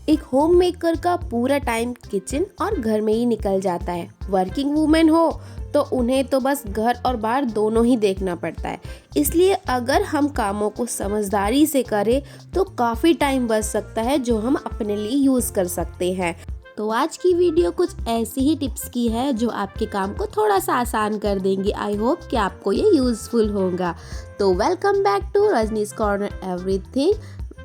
एक home maker का पूरा टाइम किचन और घर में ही निकल जाता है। वर्किंग वूमेन हो तो उन्हें तो बस घर और बाहर दोनों ही देखना पड़ता है। इसलिए अगर हम कामों को समझदारी से करें तो काफ़ी टाइम बच सकता है जो हम अपने लिए यूज़ कर सकते हैं। तो आज की वीडियो कुछ ऐसी ही टिप्स की है जो आपके काम को थोड़ा सा आसान कर देंगी। आई होप कि आपको ये यूज़फुल होगा। तो welcome back to Rajni's corner everything.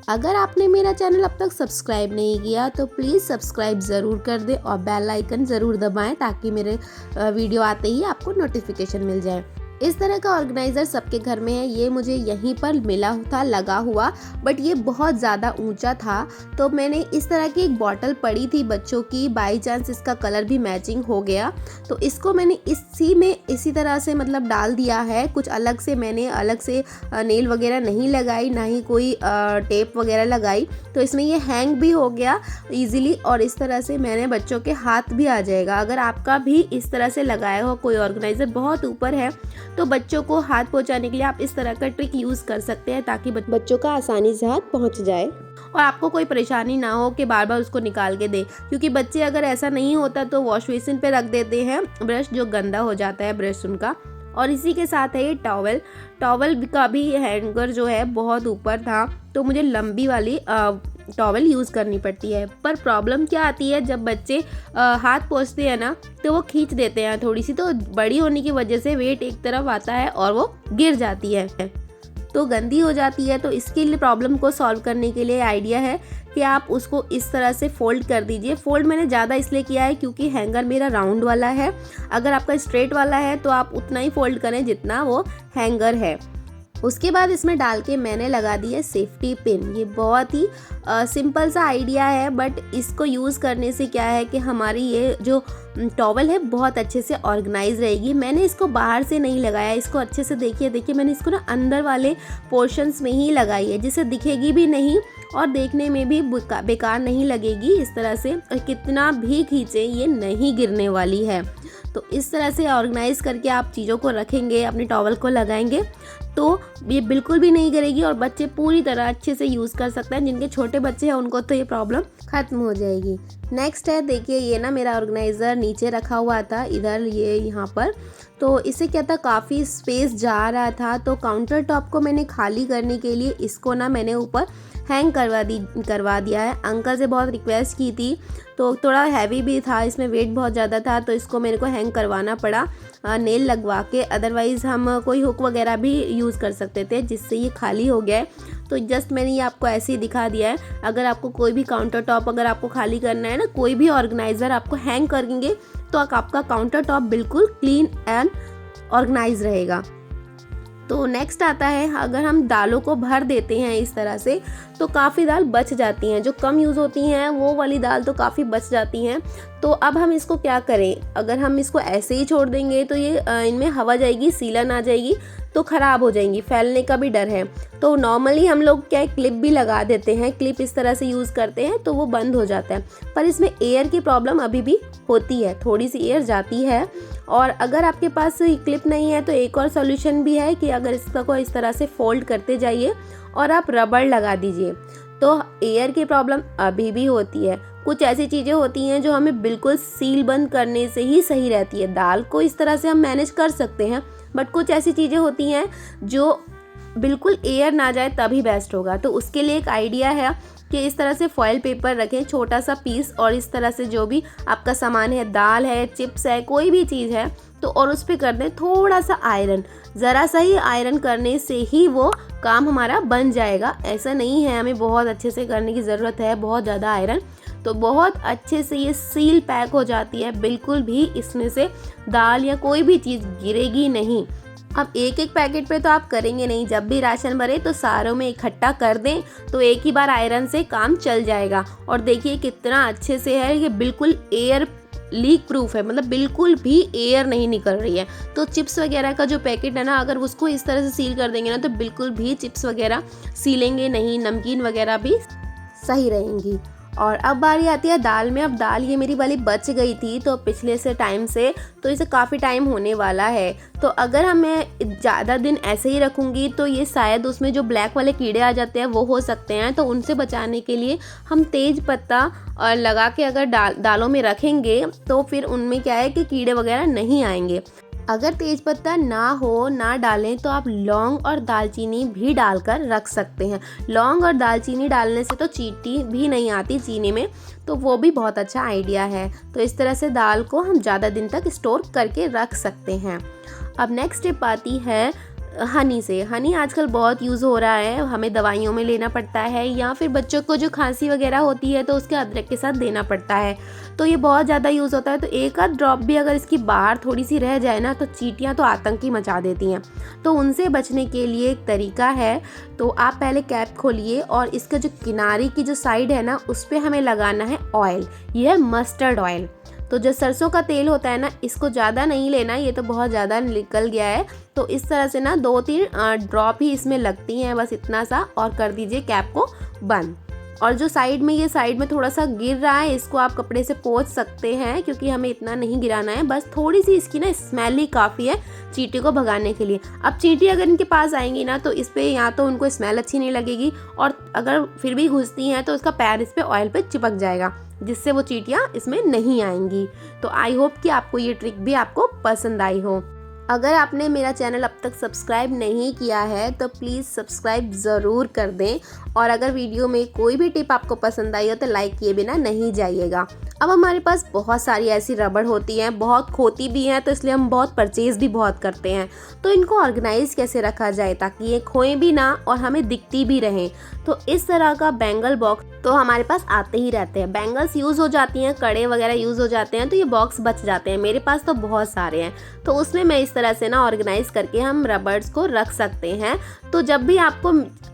अगर आपने मेरा चैनल अब तक सब्सक्राइब नहीं किया तो प्लीज़ सब्सक्राइब ज़रूर कर दें और बेल आइकन ज़रूर दबाएं ताकि मेरे वीडियो आते ही आपको नोटिफिकेशन मिल जाए। इस तरह का ऑर्गेनाइज़र सबके घर में है। ये मुझे यहीं पर मिला था लगा हुआ, बट ये बहुत ज़्यादा ऊंचा था। तो मैंने इस तरह की एक बॉटल पड़ी थी बच्चों की, बाई चांस इसका कलर भी मैचिंग हो गया तो इसको मैंने इसी तरह से मतलब डाल दिया है। कुछ अलग से मैंने नेल वगैरह नहीं लगाई, ना ही कोई टेप वगैरह लगाई। तो इसमें ये हैंग भी हो गया ईजिली और इस तरह से मैंने बच्चों के हाथ भी आ जाएगा। अगर आपका भी इस तरह से लगाया हो कोई ऑर्गेनाइज़र बहुत ऊपर है तो बच्चों को हाथ पहुंचाने के लिए आप इस तरह का ट्रिक यूज़ कर सकते हैं ताकि बच्चों का आसानी से हाथ पहुंच जाए और आपको कोई परेशानी ना हो कि बार बार उसको निकाल के दे। क्योंकि बच्चे अगर ऐसा नहीं होता तो वॉश बेसिन पे रख देते हैं ब्रश, जो गंदा हो जाता है ब्रश उनका। और इसी के साथ है ये टॉवल का भी हैंगर जो है बहुत ऊपर था तो मुझे लंबी वाली टॉवल यूज़ करनी पड़ती है। पर प्रॉब्लम क्या आती है, जब बच्चे हाथ पोंछते हैं ना तो वो खींच देते हैं थोड़ी सी, तो बड़ी होने की वजह से वेट एक तरफ आता है और वो गिर जाती है तो गंदी हो जाती है। तो इसके लिए प्रॉब्लम को सॉल्व करने के लिए आइडिया है कि आप उसको इस तरह से फोल्ड कर दीजिए। फोल्ड मैंने ज़्यादा इसलिए किया है क्योंकि हैंगर मेरा राउंड वाला है। अगर आपका स्ट्रेट वाला है तो आप उतना ही फोल्ड करें जितना वो हैंगर है। उसके बाद इसमें डाल के मैंने लगा दी है सेफ्टी पिन। ये बहुत ही सिंपल सा आइडिया है, बट इसको यूज़ करने से क्या है कि हमारी ये जो टॉवल है बहुत अच्छे से ऑर्गेनाइज रहेगी। मैंने इसको बाहर से नहीं लगाया, इसको अच्छे से देखिए मैंने इसको ना अंदर वाले पोर्शंस में ही लगाई है जिससे दिखेगी भी नहीं और देखने में भी बेकार नहीं लगेगी इस तरह से। और कितना भी खींचे ये नहीं गिरने वाली है। तो इस तरह से ऑर्गेनाइज करके आप चीज़ों को रखेंगे, अपनी टॉवल को लगाएंगे तो ये बिल्कुल भी नहीं गिरेगी और बच्चे पूरी तरह अच्छे से यूज़ कर सकते हैं। जिनके छोटे बच्चे हैं उनको तो ये प्रॉब्लम ख़त्म हो जाएगी। नेक्स्ट है, देखिए ये ना मेरा ऑर्गेनाइज़र नीचे रखा हुआ था इधर ये यहाँ पर, तो इससे क्या था काफ़ी स्पेस जा रहा था। तो काउंटर टॉप को मैंने खाली करने के लिए इसको ना मैंने ऊपर हैंग करवा दिया है। अंकल से बहुत रिक्वेस्ट की थी तो थोड़ा हैवी भी था, इसमें वेट बहुत ज़्यादा था तो इसको मेरे को हैंग करवाना पड़ा नेल लगवा के। अदरवाइज़ हम कोई हुक वगैरह भी यूज़ कर सकते थे जिससे ये खाली हो गया है। तो जस्ट मैंने ये आपको ऐसे ही दिखा दिया है। अगर आपको कोई भी काउंटर टॉप अगर आपको खाली करना है ना, कोई भी ऑर्गेनाइज़र आपको हैंग करेंगे तो आपका काउंटर टॉप बिल्कुल क्लीन एंड ऑर्गेनाइज रहेगा। तो नेक्स्ट आता है, अगर हम दालों को भर देते हैं इस तरह से तो काफ़ी दाल बच जाती हैं। जो कम यूज़ होती हैं वो वाली दाल तो काफ़ी बच जाती हैं। तो अब हम इसको क्या करें, अगर हम इसको ऐसे ही छोड़ देंगे तो ये इनमें हवा जाएगी, सीलन आ जाएगी तो ख़राब हो जाएंगी, फैलने का भी डर है। तो नॉर्मली हम लोग क्या क्लिप भी लगा देते हैं, क्लिप इस तरह से यूज़ करते हैं तो वो बंद हो जाता है। पर इसमें एयर की प्रॉब्लम अभी भी होती है, थोड़ी सी एयर जाती है। और अगर आपके पास क्लिप नहीं है तो एक और सॉल्यूशन भी है कि अगर इसको इस तरह से फोल्ड करते जाइए और आप रबड़ लगा दीजिए तो एयर की प्रॉब्लम अभी भी होती है। कुछ ऐसी चीज़ें होती हैं जो हमें बिल्कुल सील बंद करने से ही सही रहती है। दाल को इस तरह से हम मैनेज कर सकते हैं, बट कुछ ऐसी चीज़ें होती हैं जो बिल्कुल एयर ना जाए तभी बेस्ट होगा। तो उसके लिए एक आइडिया है कि इस तरह से फॉयल पेपर रखें, छोटा सा पीस, और इस तरह से जो भी आपका सामान है, दाल है, चिप्स है, कोई भी चीज़ है तो और उस पर कर दें थोड़ा सा आयरन। ज़रा सा ही आयरन करने से ही वो काम हमारा बन जाएगा। ऐसा नहीं है हमें बहुत अच्छे से करने की ज़रूरत है, बहुत ज़्यादा आयरन तो बहुत अच्छे से ये सील पैक हो जाती है, बिल्कुल भी इसमें से दाल या कोई भी चीज़ गिरेगी नहीं। अब एक पैकेट पे तो आप करेंगे नहीं, जब भी राशन भरे तो सारों में इकट्ठा कर दें तो एक ही बार आयरन से काम चल जाएगा। और देखिए कितना अच्छे से है, ये बिल्कुल एयर लीक प्रूफ है, मतलब बिल्कुल भी एयर नहीं निकल रही है। तो चिप्स वगैरह का जो पैकेट है ना, अगर उसको इस तरह से सील कर देंगे ना तो बिल्कुल भी चिप्स वगैरह सीलेंगे नहीं, नमकीन वगैरह भी सही रहेंगी। और अब बारी आती है दाल में। अब दाल ये मेरी वाली बच गई थी तो पिछले से टाइम से, तो इसे काफ़ी टाइम होने वाला है। तो अगर मैं ज़्यादा दिन ऐसे ही रखूँगी तो ये शायद उसमें जो ब्लैक वाले कीड़े आ जाते हैं वो हो सकते हैं। तो उनसे बचाने के लिए हम तेज पत्ता और लगा के अगर दालों में रखेंगे तो फिर उनमें क्या है कि कीड़े वगैरह नहीं आएंगे। अगर तेज़पत्ता ना डालें तो आप लौंग और दालचीनी भी डालकर रख सकते हैं। लौंग और दालचीनी डालने से तो चींटी भी नहीं आती चीनी में, तो वो भी बहुत अच्छा आइडिया है। तो इस तरह से दाल को हम ज़्यादा दिन तक स्टोर करके रख सकते हैं। अब नेक्स्ट टिप आती है हनी से। हनी आजकल बहुत यूज़ हो रहा है, हमें दवाइयों में लेना पड़ता है या फिर बच्चों को जो खांसी वगैरह होती है तो उसके अदरक के साथ देना पड़ता है, तो ये बहुत ज़्यादा यूज़ होता है। तो एक आध ड्रॉप भी अगर इसकी बाहर थोड़ी सी रह जाए ना तो चींटियाँ तो आतंक ही मचा देती हैं। तो उनसे बचने के लिए एक तरीका है, तो आप पहले कैप खोलिए और इसका जो किनारे की जो साइड है ना उस पर हमें लगाना है ऑयल। ये है मस्टर्ड ऑयल। तो जो सरसों का तेल होता है ना, इसको ज़्यादा नहीं लेना, ये तो बहुत ज़्यादा निकल गया है। तो इस तरह से ना 2-3 ड्रॉप ही इसमें लगती हैं, बस इतना सा, और कर दीजिए कैप को बंद। और जो साइड में थोड़ा सा गिर रहा है, इसको आप कपड़े से पोंछ सकते हैं क्योंकि हमें इतना नहीं गिराना है, बस थोड़ी सी इसकी ना स्मेल ही काफ़ी है चींटी को भगाने के लिए। अब चींटी अगर इनके पास आएंगी ना तो इस पर या तो उनको स्मेल अच्छी नहीं लगेगी, और अगर फिर भी घुसती हैं तो उसका पैर इस पर ऑयल पे चिपक जाएगा, जिससे वो चींटियाँ इसमें नहीं आएंगी। तो आई होप कि आपको ये ट्रिक भी आपको पसंद आई हो। अगर आपने मेरा चैनल अब तक सब्सक्राइब नहीं किया है तो प्लीज़ सब्सक्राइब ज़रूर कर दें, और अगर वीडियो में कोई भी टिप आपको पसंद आई हो तो लाइक किए बिना नहीं जाइएगा। अब हमारे पास बहुत सारी ऐसी रबड़ होती हैं, बहुत खोती भी हैं, तो इसलिए हम बहुत परचेज़ भी बहुत करते हैं। तो इनको ऑर्गेनाइज कैसे रखा जाए ताकि ये खोएं भी ना और हमें दिखती भी रहें। तो इस तरह का बैंगल बॉक्स तो हमारे पास आते ही रहते हैं। बैंगल्स यूज़ हो जाती हैं, कड़े वगैरह यूज़ हो जाते हैं, तो ये बॉक्स बच जाते हैं। मेरे पास तो बहुत सारे हैं, तो उसमें मैं इस तरह से ना ऑर्गेनाइज करके हम रबर्स को रख सकते हैं। तो जब भी आपको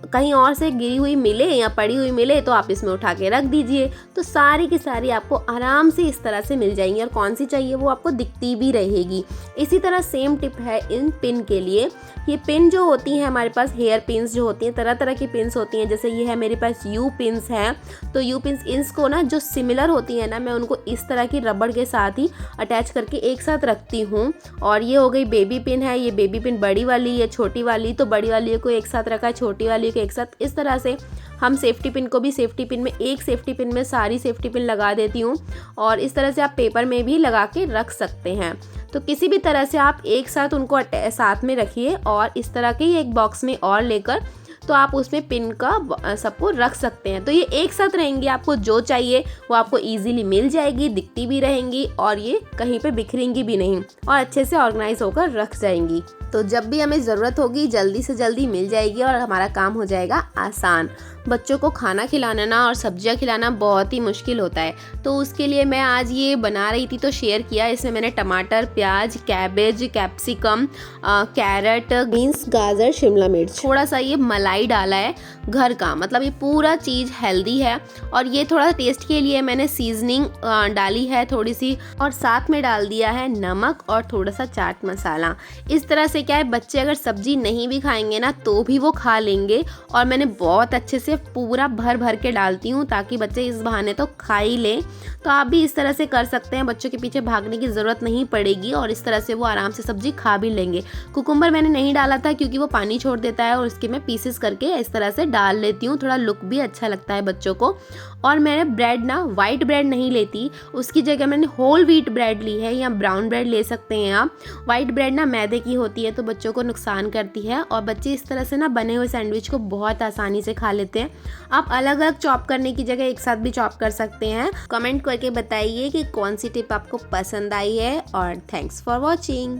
कहीं और से गिरी हुई मिले या पड़ी हुई मिले तो आप इसमें उठा के रख दीजिए, तो सारी की सारी आपको आराम से इस तरह से मिल जाएंगी, और कौन सी चाहिए वो आपको दिखती भी रहेगी। इसी तरह सेम टिप है इन पिन के लिए। ये पिन जो होती हैं हमारे पास, हेयर पिन्स जो होती हैं, तरह तरह की पिन्स होती हैं, जैसे ये है मेरे पास यू पिन्स हैं। तो यू पिन्स इनको ना जो सिमिलर होती हैं ना, मैं उनको इस तरह की रबड़ के साथ ही अटैच करके एक साथ रखती हूँ। और ये हो गई बेबी पिन है, ये बेबी पिन बड़ी वाली, ये छोटी वाली, तो बड़ी वाली को एक साथ रखा है, छोटी वाली को एक साथ। इस तरह से हम सेफ्टी पिन को भी सेफ्टी पिन में, एक सेफ्टी पिन में सारी सेफ्टी पिन लगा देती हूँ, और इस तरह से आप पेपर में भी लगा के रख सकते हैं। तो किसी भी तरह से आप एक साथ उनको साथ में रखिए, और इस तरह के एक बॉक्स में और लेकर तो आप उसमें पिन का सबको रख सकते हैं। तो ये एक साथ रहेंगी, आपको जो चाहिए वो आपको इजीली मिल जाएगी, दिखती भी रहेंगी, और ये कहीं पे बिखरेंगी भी नहीं, और अच्छे से ऑर्गेनाइज होकर रख जाएंगी। तो जब भी हमें ज़रूरत होगी जल्दी से जल्दी मिल जाएगी और हमारा काम हो जाएगा आसान। बच्चों को खाना खिलाना ना और सब्जियां खिलाना बहुत ही मुश्किल होता है, तो उसके लिए मैं आज ये बना रही थी तो शेयर किया। इसमें मैंने टमाटर, प्याज, कैबेज, कैप्सिकम, कैरेट, बीन्स, गाजर, शिमला मिर्च, थोड़ा सा ये मलाई डाला है घर का, मतलब ये पूरा चीज़ हेल्दी है। और ये थोड़ा टेस्ट के लिए मैंने सीजनिंग डाली है थोड़ी सी, और साथ में डाल दिया है नमक और थोड़ा सा चाट मसाला। इस तरह से क्या है, बच्चे अगर सब्जी नहीं भी खाएंगे ना तो भी वो खा लेंगे, और मैंने बहुत अच्छे से पूरा भर भर के डालती हूँ ताकि बच्चे इस बहाने तो खा ही लें। तो आप भी इस तरह से कर सकते हैं, बच्चों के पीछे भागने की ज़रूरत नहीं पड़ेगी, और इस तरह से वो आराम से सब्जी खा भी लेंगे। कुकुम्बर मैंने नहीं डाला था क्योंकि वो पानी छोड़ देता है, और इसके मैं पीसेस करके इस तरह से डाल लेती हूँ, थोड़ा लुक भी अच्छा लगता है बच्चों को। और मैंने ब्रेड ना वाइट ब्रेड नहीं लेती, उसकी जगह मैंने होल व्हीट ब्रेड ली है, या ब्राउन ब्रेड ले सकते हैं आप। वाइट ब्रेड ना मैदे की होती है तो बच्चों को नुकसान करती है, और बच्चे इस तरह से ना बने हुए सैंडविच को बहुत आसानी से खा लेते हैं। आप अलग अलग चॉप करने की जगह एक साथ भी चॉप कर सकते हैं। कमेंट करके बताइए कि कौन सी टिप आपको पसंद आई है, और थैंक्स फॉर वॉचिंग।